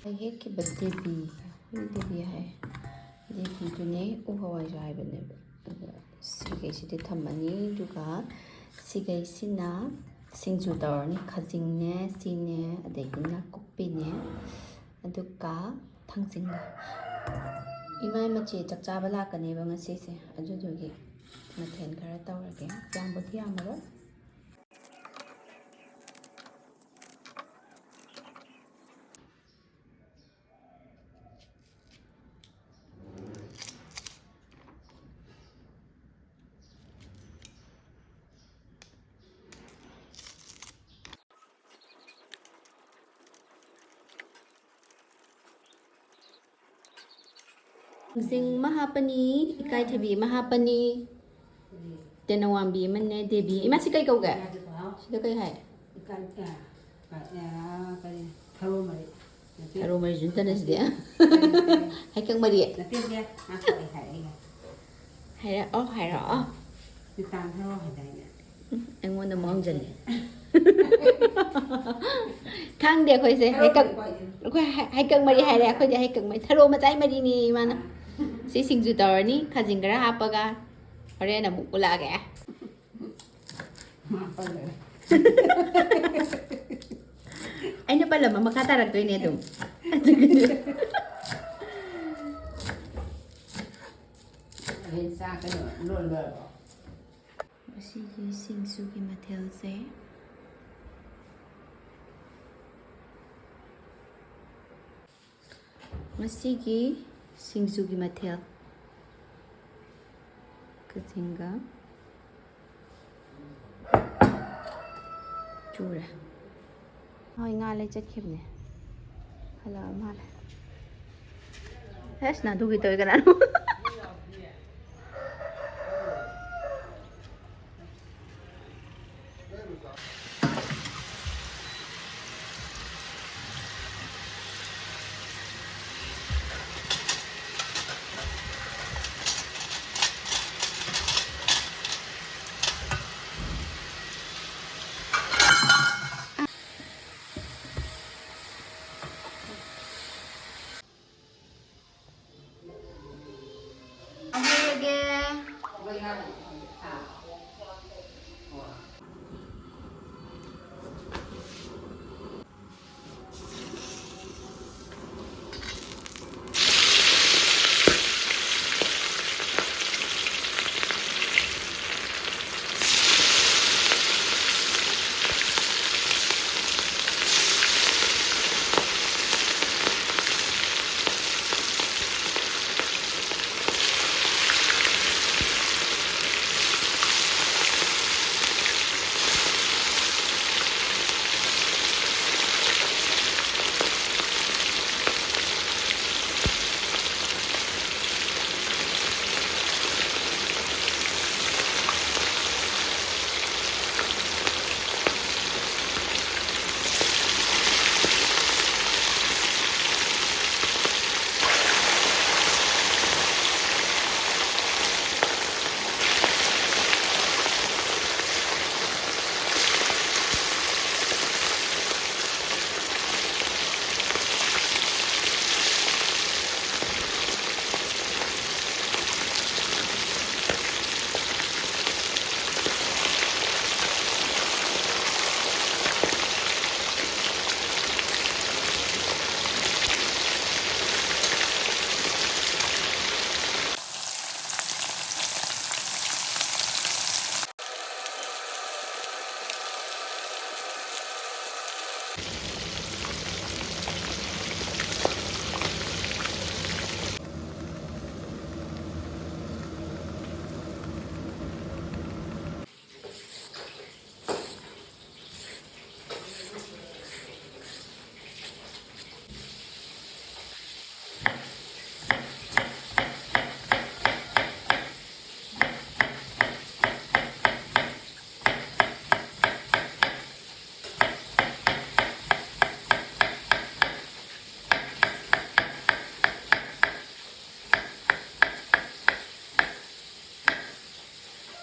ꯍꯦꯛꯈꯤꯕ ꯗꯦꯕꯤ ꯍꯥꯏ ꯗꯦꯕꯤꯗꯨꯅꯦ ꯎ ꯍꯋꯥꯏꯁꯨ ꯍꯥꯏꯕꯅꯦꯕ ꯑꯗꯨꯒ ꯁꯤꯈꯩꯁꯤꯗꯤ ꯊꯝꯃꯅꯤ ꯑꯗꯨꯒ ꯁꯤꯈꯩꯁꯤꯅ ꯁꯤꯡꯖꯨ ꯇꯧꯔꯅꯤ ꯈꯥꯖꯤꯡꯅꯦ ꯁꯤꯅꯦ ꯑꯗꯒꯤ ꯅꯥꯀꯨꯞꯄꯤꯅꯦ ꯑꯗꯨꯒ ꯊꯥꯡꯖꯤꯡꯒ ꯏꯃꯥꯏ ꯃꯆꯦ ꯆꯥꯛ ꯆꯥꯕ ꯂꯥꯛꯀꯅꯦꯕ ꯉꯁꯤꯁꯦ ꯑꯗꯨꯗꯨꯒꯤ ꯃꯊꯦꯜ ꯈꯔ ꯇꯧꯔꯒꯦ ꯌꯥꯝꯕꯨꯗꯤ ꯌꯥꯝꯃꯔꯣꯏ ꯊꯥꯡꯖꯤꯡ ꯑꯃ ꯍꯥꯞꯄꯅꯤ ꯏꯀꯥꯏꯊꯕꯤ ꯑꯃ ꯍꯥꯞꯄꯅꯤ ꯇꯦꯅꯋꯥꯡꯕꯤ ꯑꯃꯅꯦ ꯗꯦꯕꯤ ꯏꯃꯥ ꯁꯤ ꯀꯩ ꯀꯧꯒꯦ ꯁꯤꯗ ꯀꯩ ꯍꯥꯏ ꯊꯔꯣ ꯃꯔꯤꯁꯨ ꯅꯠꯇꯅ ꯁꯤꯗꯤ ꯍꯩꯀꯪ ꯃꯔꯤ ꯍꯥꯏꯔꯛꯑꯣ ꯑꯩꯉꯣꯟꯗ ꯑꯃꯨꯛ ꯍꯪꯖꯜꯂꯦ ꯈꯪꯗꯦ ꯑꯩꯈꯣꯏꯁꯦ ꯑꯩꯈꯣꯏ ꯍꯩꯀꯪ ꯃꯔꯤ ꯍꯥꯏꯔꯦ ꯑꯩꯈꯣꯏꯗꯤ ꯍꯩꯀꯪ ꯃꯔꯤ ꯊꯔꯣ ꯃꯆꯥꯏ ꯃꯔꯤꯅꯤ ꯏꯃꯥꯅ ꯁꯤ ꯁꯤꯡꯖꯨ ꯇꯧꯔꯅꯤ ꯈꯥꯖꯤꯡ ꯈꯔ ꯍꯥꯞꯄꯒ ꯍꯣꯔꯦꯟ ꯑꯃꯨꯛ ꯎꯠꯂꯛꯑꯒꯦ ꯑꯩꯅ ꯄꯜꯂꯝꯕ ꯃꯈꯥ ꯇꯥꯔꯛꯇꯣꯏꯅꯦ ꯑꯗꯨꯝ ꯑꯁꯤꯒꯤ ꯁꯤꯡꯖꯨꯒꯤ ꯃꯊꯦꯜꯁꯦ ꯉꯁꯤꯒꯤ ꯁꯤꯡꯖꯨꯒꯤ ꯃꯊꯦꯜ ꯈꯥꯖꯤꯡꯒ ꯆꯨꯔꯦ ꯍꯣꯏ ꯉꯥ ꯂꯩ ꯆꯠꯈꯤꯕꯅꯦ ꯍꯜꯂꯛꯑ ꯃꯥꯜꯂꯦ ꯍꯦꯁ ꯅꯥꯗꯨꯒꯤ ꯇꯧꯋꯤ ꯀꯅꯥꯅꯣ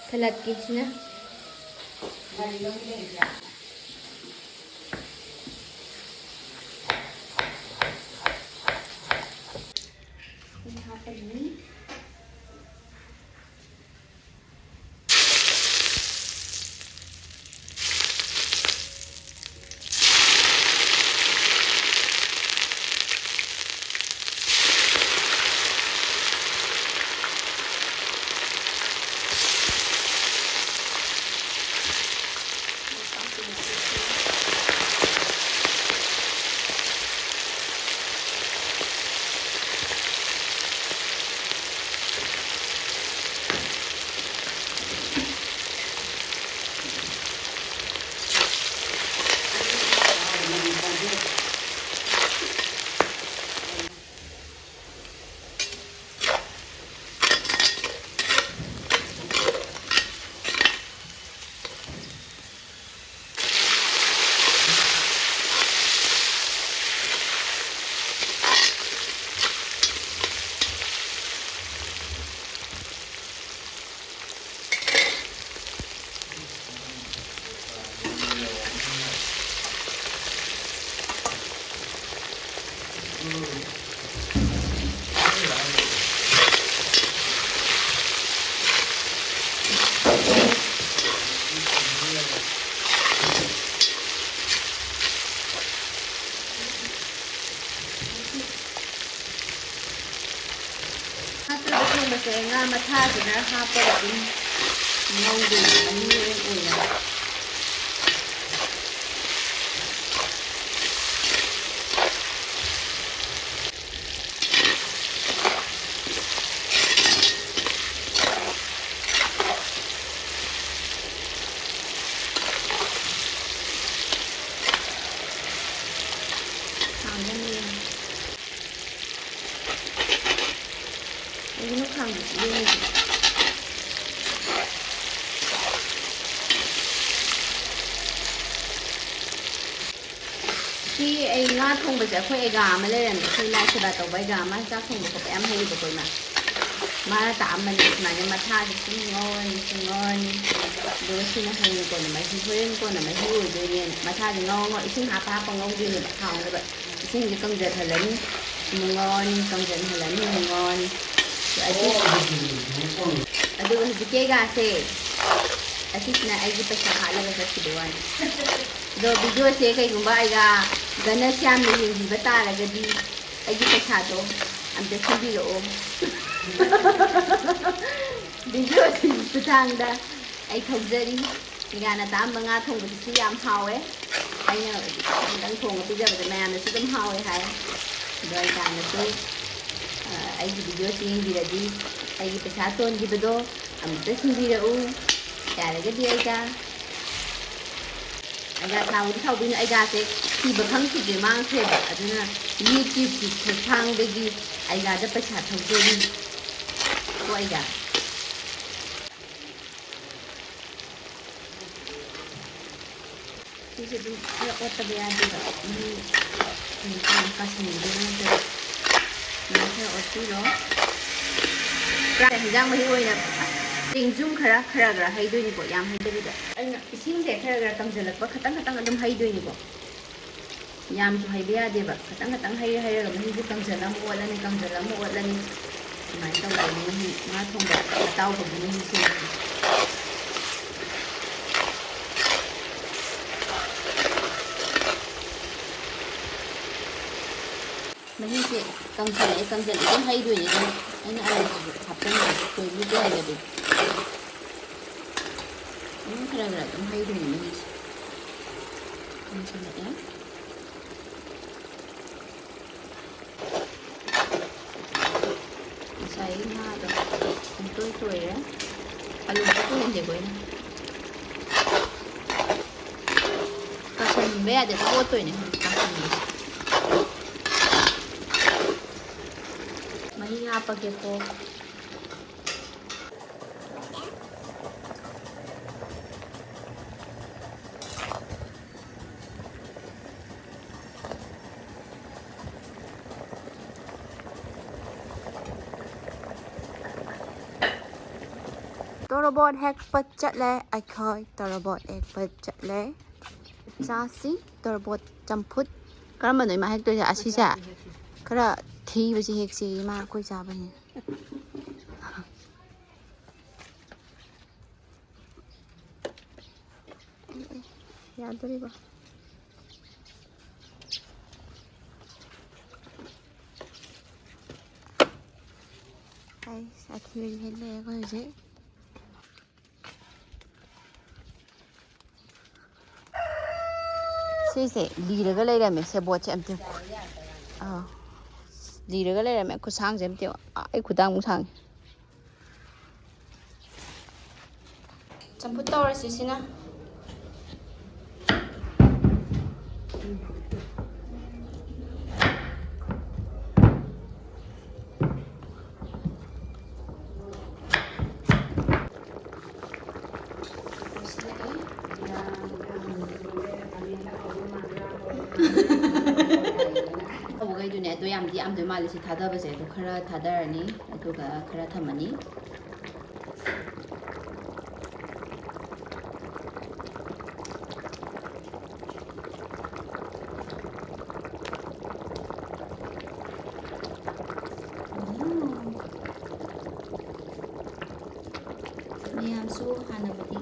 ꯁꯂꯠꯀꯤꯁꯤꯅ ꯊꯣꯡꯕꯁꯦ ꯉꯥ ꯃꯊꯥꯁꯤꯅ ꯍꯥꯞꯄꯒ ꯑꯗꯨꯝ ꯉꯧꯗꯣꯏꯅꯤ ꯑꯅꯤ ꯑꯣꯏꯅ ꯁꯤ ꯑꯩ ꯉꯥ ꯊꯣꯡꯕꯁꯦ ꯑꯩꯈꯣꯏ ꯑꯩꯒꯥ ꯑꯃ ꯂꯩꯔꯝꯃꯦ ꯑꯩꯈꯣꯏ ꯂꯥꯏ ꯁꯦꯕꯥ ꯇꯧꯕ ꯑꯩꯒꯥ ꯑꯃ ꯆꯥꯛ ꯊꯣꯡꯕ ꯈꯣꯠꯄ ꯌꯥꯝ ꯍꯩꯌꯦꯕꯀꯣ ꯏꯃꯥ ꯃꯥꯅ ꯇꯥꯛꯑꯝꯕꯅꯤ ꯁꯨꯃꯥꯏꯅ ꯃꯊꯥꯁꯦ ꯁꯨꯝ ꯉꯧꯔꯅꯤ ꯁꯨꯝ ꯉꯧꯔꯅꯤ ꯑꯗꯨꯒ ꯁꯤꯅ ꯍꯌꯦꯡ ꯀꯣꯟꯅ ꯃꯍꯤ ꯍꯣꯔꯦꯟ ꯀꯣꯟꯅ ꯃꯍꯤ ꯑꯣꯏꯗꯣꯏꯅꯦ ꯃꯊꯥꯁꯦ ꯉꯧꯔ ꯏꯁꯤꯡ ꯍꯥꯞꯄ ꯍꯥꯞꯄ ꯉꯧꯗꯣꯏꯅꯦꯕ ꯍꯥꯎꯅꯕ ꯏꯁꯤꯡꯁꯦ ꯀꯪꯖꯜꯍꯜꯂꯅꯤ ꯑꯃꯨꯛ ꯉꯧꯔꯅꯤ ꯀꯪꯖꯜꯍꯜꯂꯅꯤ ꯑꯃꯨꯛ ꯉꯧꯔꯅꯤ ꯑꯗꯨꯒ ꯍꯧꯖꯤꯛꯀꯤ ꯑꯩꯒꯥꯁꯦ ꯑꯁꯤꯁꯤꯅ ꯑꯩꯒꯤ ꯄꯩꯁꯥ ꯍꯥꯠꯂꯒ ꯆꯠꯈꯤꯕ ꯋꯥꯅꯤ ꯑꯗꯣ ꯚꯤꯗꯤꯑꯣꯁꯦ ꯀꯩꯒꯨꯝꯕ ꯑꯩꯒ ꯒꯅꯁ ꯌꯥꯝꯅ ꯌꯦꯡꯕꯤꯕ ꯇꯥꯔꯒꯗꯤ ꯑꯩꯒꯤ ꯄꯩꯁꯥꯗꯣ ꯑꯝꯇ ꯁꯤꯟꯕꯤꯔꯛꯑꯣ ꯚꯤꯗꯤꯑꯣꯁꯤꯒꯤ ꯈꯨꯠꯊꯥꯡꯗ ꯑꯩ ꯊꯧꯖꯔꯤ ꯑꯩꯒꯥꯅ ꯇꯥꯛꯑꯝꯕ ꯉꯥ ꯊꯣꯡꯕꯗꯨꯁꯨ ꯌꯥꯝ ꯍꯥꯎꯋꯦ ꯑꯩꯅ ꯑꯃꯨꯛꯇꯪ ꯊꯣꯡꯉ ꯄꯤꯖꯕꯗ ꯃꯌꯥꯝꯅꯁꯨ ꯑꯗꯨꯝ ꯍꯥꯎꯋꯦ ꯍꯥꯏ ꯑꯗꯣ ꯑꯩꯒꯥꯅꯁꯨ ꯑꯩꯒꯤ ꯚꯤꯗꯤꯑꯣꯁꯤ ꯌꯦꯡꯕꯤꯔꯗꯤ ꯑꯩꯒꯤ ꯄꯩꯁꯥ ꯇꯣꯟꯈꯤꯕꯗꯣ ꯑꯃꯨꯛꯇ ꯁꯤꯟꯕꯤꯔꯛꯎ ꯌꯥꯔꯒꯗꯤ ꯑꯩꯒ ꯁꯥꯎꯕꯗꯤ ꯁꯥꯎꯕꯤꯅꯨ ꯑꯩꯒꯥꯁꯦ ꯊꯤꯕ ꯈꯪꯈꯤꯗ꯭ꯔꯦ ꯃꯥꯡꯈ꯭ꯔꯦꯕ ꯑꯗꯨꯅ ꯌꯨꯇ꯭ꯌꯨꯕꯀꯤ ꯈꯨꯠꯊꯥꯡꯗꯒꯤ ꯑꯩꯒꯥꯗ ꯄꯩꯁꯥ ꯊꯧꯖꯔꯤ ꯀꯣ ꯑꯩꯒꯥ ꯁꯤꯁꯦ ꯑꯗꯨꯝ ꯈꯔ ꯑꯣꯠꯇꯕ ꯌꯥꯗꯦꯕ ꯀꯥꯁꯟꯕꯤꯗꯨꯅ ꯅꯠꯇꯕ ꯈꯔ ꯑꯣꯠꯄꯤꯔꯣ ꯍꯤꯟꯖꯥꯡ ꯃꯍꯤ ꯑꯣꯏꯅ ꯆꯦꯡꯖꯨꯝ ꯈꯔ ꯍꯩꯗꯣꯏꯅꯤꯀꯣ ꯌꯥꯝ ꯍꯩꯗꯕꯤꯗ ꯑꯩꯅ ꯏꯁꯤꯡꯁꯦ ꯈꯔ ꯀꯪꯁꯤꯜꯂꯛꯄ ꯈꯇꯪ ꯑꯗꯨꯝ ꯍꯩꯗꯣꯏꯅꯤꯀꯣ ꯌꯥꯝꯁꯨ ꯍꯩꯕ ꯌꯥꯗꯦꯕ ꯈꯇꯪ ꯍꯩꯔꯒ ꯃꯍꯤꯁꯦ ꯀꯪꯁꯤꯜꯂ ꯑꯃꯨꯛ ꯑꯣꯠꯂꯅꯤ ꯀꯪꯁꯤꯜꯂ ꯑꯃꯨꯛ ꯑꯣꯠꯂꯅꯤ ꯑꯗꯨꯃꯥꯏꯅ ꯇꯧꯗꯣꯏꯅꯤ ꯃꯍꯤ ꯉꯥ ꯊꯣꯡꯕ ꯑꯇꯥꯎꯕꯒꯤ ꯃꯍꯤꯁꯦ ꯃꯍꯤꯁꯦ ꯀꯪꯁꯤꯜꯂꯛꯑꯦ ꯑꯗꯨꯝ ꯍꯩꯗꯣꯏꯅꯦ ꯑꯗꯨꯝ ꯑꯩꯅ ꯑꯂꯨꯁꯤꯁꯨ ꯍꯥꯞꯆꯟꯕ ꯇꯣꯏꯕꯨꯗꯤ ꯍꯩꯔꯗꯤ ꯑꯗꯨꯝ ꯈꯔ ꯑꯗꯨꯝ ꯍꯩꯗꯣꯏꯅꯦ ꯃꯍꯤꯁꯦ ꯀꯪꯁꯤꯜꯂꯛꯑꯦ ꯉꯁꯥꯏꯒꯤ ꯉꯥꯗꯣ ꯄꯨꯡꯇꯣꯏ ꯇꯣꯏꯔꯦ ꯑꯂꯨꯁꯨ ꯇꯣꯏꯍꯟꯗꯦꯀꯣ ꯑꯩꯅ ꯀꯥꯁꯟꯕ ꯌꯥꯗꯦ ꯑꯣꯠꯇꯣꯏꯅꯦ ꯀꯥꯁꯟꯕꯁꯦ ꯃꯍꯤ ꯍꯥꯞꯄꯒꯦꯀꯣ ꯇꯣꯔꯕꯣꯠ ꯍꯦꯛꯄ ꯆꯠꯂꯦ ꯑꯩꯈꯣꯏ ꯇꯣꯔꯕꯣꯠ ꯍꯦꯛꯄ ꯆꯠꯂꯦ ꯆꯥꯁꯤ ꯇꯣꯔꯕꯣꯠ ꯆꯝꯐꯨꯠ ꯀꯔꯝꯕꯅꯣ ꯏꯃꯥ ꯍꯦꯛꯇꯣꯏꯁꯦ ꯑꯁꯤꯁꯦ ꯈꯔ ꯊꯤꯕꯁꯤ ꯍꯦꯛꯁꯤ ꯏꯃꯥ ꯑꯩꯈꯣই ꯆꯥꯕꯅꯤ ꯌꯥꯗꯣꯔꯤꯕ ꯑꯩ ꯑꯊꯤꯕꯗꯤ ꯍꯦꯛꯂꯛꯑꯦ ꯑꯩꯈꯣꯏ ꯍꯧꯖꯤꯛ ꯁꯤꯁꯦ ꯂꯤꯔꯒ ꯂꯩꯔꯝꯃꯦ ꯁꯦꯕꯣꯠꯁꯦ ꯑꯝꯇ ꯂꯤꯔꯒ ꯂꯩꯔꯝꯃꯦ ꯈꯨꯠꯁꯥꯡꯁꯦ ꯑꯝꯇ ꯑꯩ ꯈꯨꯗꯥꯡꯃꯨꯛ ꯁꯥꯡꯉꯦ ꯆꯝꯐꯨꯠ ꯇꯧꯔꯁꯤ ꯁꯤꯅ ꯇꯧꯕꯈꯩꯗꯨꯅꯦ ꯑꯗꯣ ꯌꯥꯝꯗꯤ ꯌꯥꯝꯗꯣꯏ ꯃꯥꯜꯂꯦ ꯁꯤ ꯊꯥꯗꯕꯁꯦ ꯑꯗꯣ ꯈꯔ ꯊꯥꯗꯔꯅꯤ ꯑꯗꯨꯒ ꯈꯔ ꯊꯝꯃꯅꯤ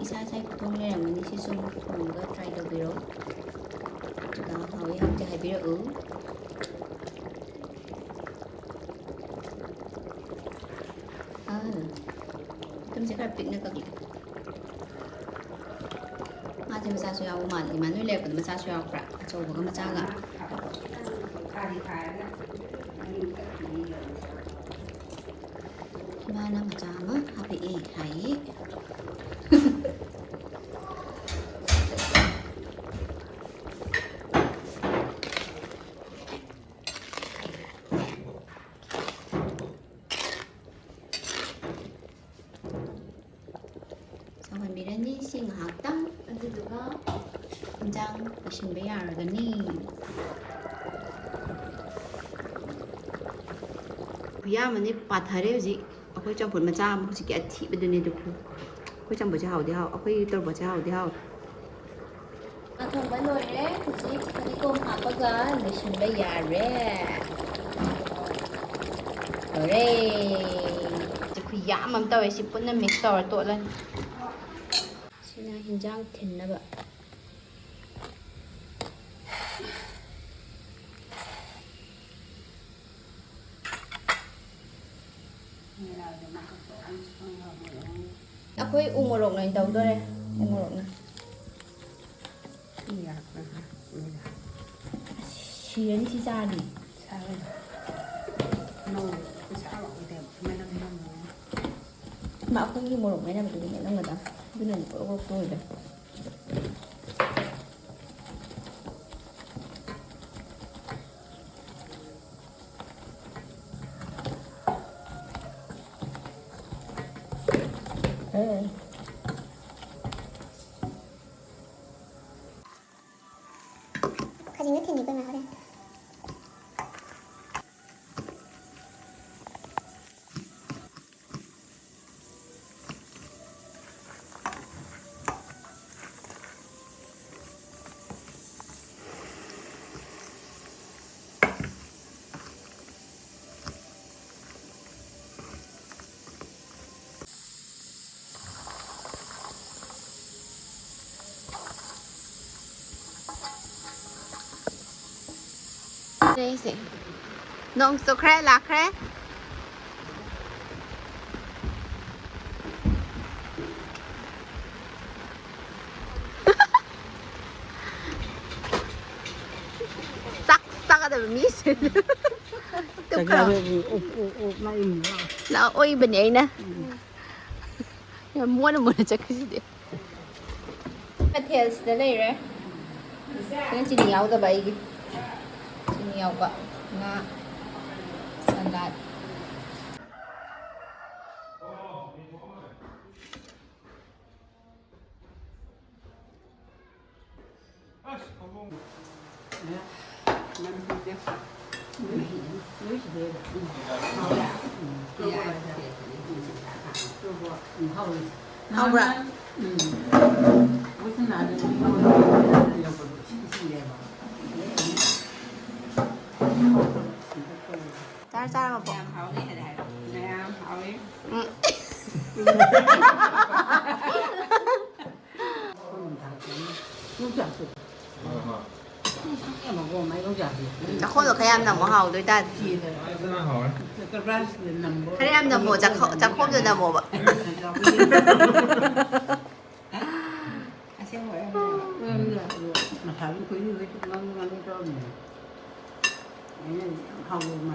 ꯏꯁꯥ ꯈꯨꯊꯣꯡ ꯂꯩꯔꯝꯒꯅꯤ ꯁꯤꯁꯨ ꯊꯣꯡꯉꯒ ꯇ꯭ꯔꯥꯏ ꯇꯧꯕꯤꯔꯣ ꯑꯗꯨꯒ ꯍꯥꯎꯋꯤ ꯍꯥꯎꯇꯦ ꯍꯥꯏꯕꯤꯔꯛꯎ ꯃꯇꯨꯝꯁꯦ ꯈꯔ ꯄꯤꯛꯅ ꯀꯛꯂꯦ ꯃꯥꯁꯦ ꯃꯆꯥꯁꯨ ꯌꯥꯎꯕ ꯃꯥꯜꯂꯦ ꯏꯃꯥ ꯅꯣꯏ ꯂꯩꯔꯛꯄꯗ ꯃꯆꯥꯁꯨ ꯌꯥꯎꯔꯛꯄ꯭ꯔꯥ ꯑꯆꯧꯕꯒ ꯃꯆꯥꯒ 이만한 모자만 하비에 하이 성한비라니 싱하당 ꯑꯗꯨꯗꯨꯒ ꯏꯟꯖꯥꯡ ꯂꯣꯏꯁꯤꯟꯕ ꯌꯥꯔꯒꯅꯤ ꯈꯨꯌꯥꯝꯃꯅꯤ ꯄꯥꯊꯔꯦ ꯍꯧꯖꯤꯛ ꯑꯩꯈꯣꯏ ꯆꯝꯐꯨꯠ ꯃꯆꯥ ꯑꯃ ꯍꯧꯖꯤꯛꯀꯤ ꯑꯊꯤꯕꯗꯨꯅꯦ ꯑꯗꯨ ꯑꯩꯈꯣꯏ ꯆꯝꯐꯨꯠꯁꯦ ꯍꯥꯎꯗꯤ ꯍꯥꯎ ꯑꯩꯈꯣꯏ ꯇꯣꯔꯕꯣꯠꯁꯦ ꯍꯥꯎꯗꯤ ꯍꯥꯎ ꯊꯣꯡꯕ ꯂꯣꯏꯔꯦ ꯍꯧꯖꯤꯛ ꯐꯗꯤꯒꯣꯝ ꯍꯥꯞꯄꯒ ꯂꯣꯏꯁꯤꯟꯕ ꯌꯥꯔꯦ ꯂꯣꯏꯔꯦ ꯈꯨꯌꯥꯝ ꯑꯃ ꯇꯧꯋꯦ ꯁꯤ ꯄꯨꯟꯅ ꯃꯤꯛꯁ ꯇꯧꯔ ꯇꯣꯠꯂꯅꯤ ꯁꯤꯅ ꯍꯤꯟꯖꯥꯡ ꯊꯤꯟꯅꯕ ꯑꯩꯈꯣꯏ ꯎ ꯃꯣꯔꯣꯛ ꯑꯣꯏꯅ ꯇꯧꯗꯣꯔꯦ ꯎ ꯃꯣꯔꯣꯛꯅ 시연이 시작이 막 아픈 게 뭐라고 왜냐면 그게 내는 거다 그는 꼭 보이다 가진 느낌이 이거나 그래 đây gì nông số khre là khre sắc sắc ở đây mít tức là ôi bên này nè mua nó mua chắc cái gì cái theo cái này đấy cái chỉ nhau tao bay Cheboiiart nga salad Hậu ạ Sao mà bọn hậu đi hay nè hậu đi chắc khôn được khai em nằm có hậu đối ta khai em nằm một chắc khôn rồi nằm một ạ xem rồi em mà thảo quý như vậy nó cho mình hậu mà